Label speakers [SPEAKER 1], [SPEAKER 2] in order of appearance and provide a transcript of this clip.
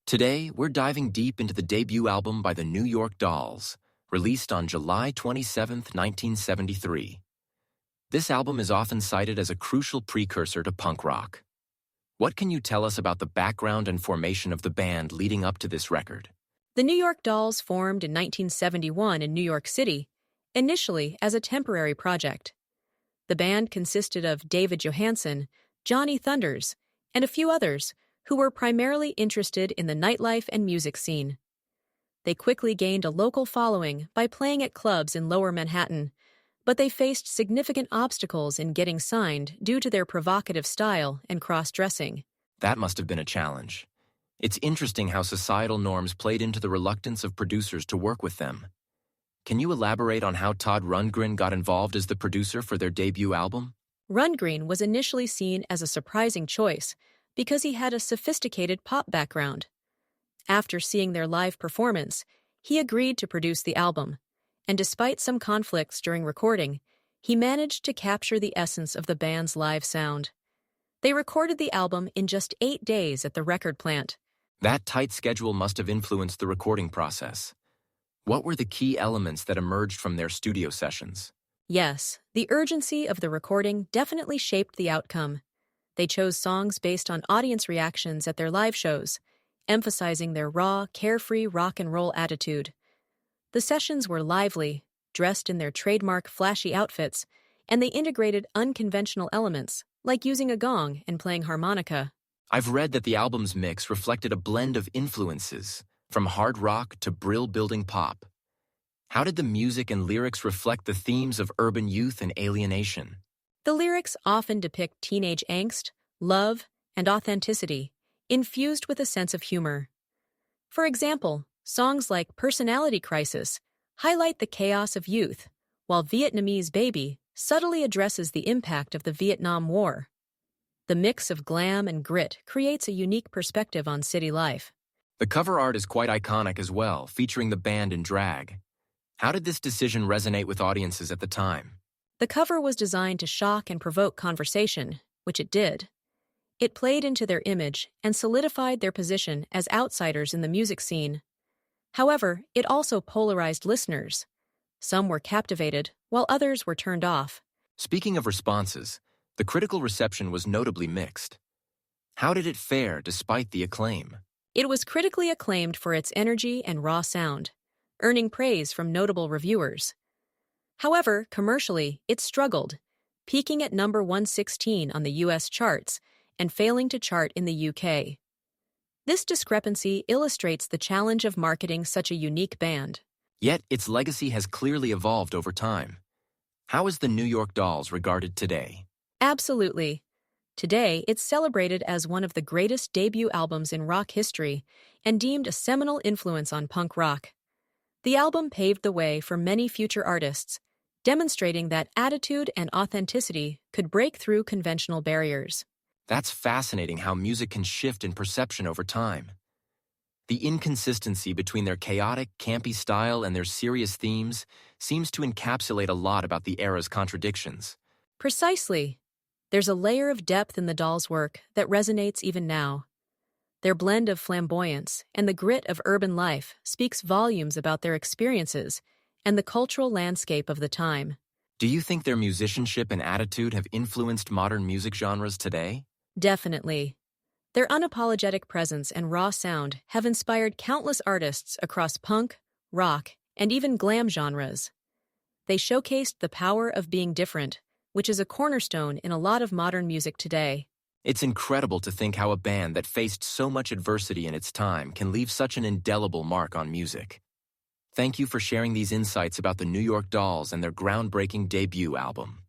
[SPEAKER 1] Today, we're diving deep into the debut album by the New York Dolls, released on July 27, 1973. This album is often cited as a crucial precursor to punk rock. What can you tell us about the background and formation of the band leading up to this record?
[SPEAKER 2] The New York Dolls formed in 1971 in New York City, initially as a temporary project. The band consisted of David Johansen, Johnny Thunders, and a few others who were primarily interested in the nightlife and music scene. They quickly gained a local following by playing at clubs in Lower Manhattan, but they faced significant obstacles in getting signed due to their provocative style and cross-dressing.
[SPEAKER 1] That must have been a challenge. It's interesting how societal norms played into the reluctance of producers to work with them. Can you elaborate on how Todd Rundgren got involved as the producer for their debut album?
[SPEAKER 2] Rundgren was initially seen as a surprising choice because he had a sophisticated pop background. After seeing their live performance, he agreed to produce the album, and despite some conflicts during recording, he managed to capture the essence of the band's live sound. They recorded the album in just 8 days at the record plant.
[SPEAKER 1] That tight schedule must have influenced the recording process. What were the key elements that emerged from their studio sessions?
[SPEAKER 2] Yes, the urgency of the recording definitely shaped the outcome. They chose songs based on audience reactions at their live shows, emphasizing their raw, carefree rock and roll attitude. The sessions were lively, dressed in their trademark flashy outfits, and they integrated unconventional elements, like using a gong and playing harmonica.
[SPEAKER 1] I've read that the album's mix reflected a blend of influences, from hard rock to Brill Building pop. How did the music and lyrics reflect the themes of urban youth and alienation?
[SPEAKER 2] The lyrics often depict teenage angst, love, and authenticity, infused with a sense of humor. For example, songs like Personality Crisis highlight the chaos of youth, while Vietnamese Baby subtly addresses the impact of the Vietnam War. The mix of glam and grit creates a unique perspective on city life.
[SPEAKER 1] The cover art is quite iconic as well, featuring the band in drag. How did this decision resonate with audiences at the time?
[SPEAKER 2] The cover was designed to shock and provoke conversation, which it did. It played into their image and solidified their position as outsiders in the music scene. However, it also polarized listeners. Some were captivated, while others were turned off.
[SPEAKER 1] Speaking of responses, the critical reception was notably mixed. How did it fare despite the acclaim?
[SPEAKER 2] It was critically acclaimed for its energy and raw sound, earning praise from notable reviewers. However, commercially, it struggled, peaking at number 116 on the US charts and failing to chart in the UK. This discrepancy illustrates the challenge of marketing such a unique band.
[SPEAKER 1] Yet, its legacy has clearly evolved over time. How is the New York Dolls regarded today?
[SPEAKER 2] Absolutely. Today, it's celebrated as one of the greatest debut albums in rock history and deemed a seminal influence on punk rock. The album paved the way for many future artists, demonstrating that attitude and authenticity could break through conventional barriers.
[SPEAKER 1] That's fascinating how music can shift in perception over time. The inconsistency between their chaotic, campy style and their serious themes seems to encapsulate a lot about the era's contradictions.
[SPEAKER 2] Precisely. There's a layer of depth in the Dolls' work that resonates even now. Their blend of flamboyance and the grit of urban life speaks volumes about their experiences and the cultural landscape of the time.
[SPEAKER 1] Do you think their musicianship and attitude have influenced modern music genres today?
[SPEAKER 2] Definitely. Their unapologetic presence and raw sound have inspired countless artists across punk, rock, and even glam genres. They showcased the power of being different, which is a cornerstone in a lot of modern music today.
[SPEAKER 1] It's incredible to think how a band that faced so much adversity in its time can leave such an indelible mark on music. Thank you for sharing these insights about the New York Dolls and their groundbreaking debut album.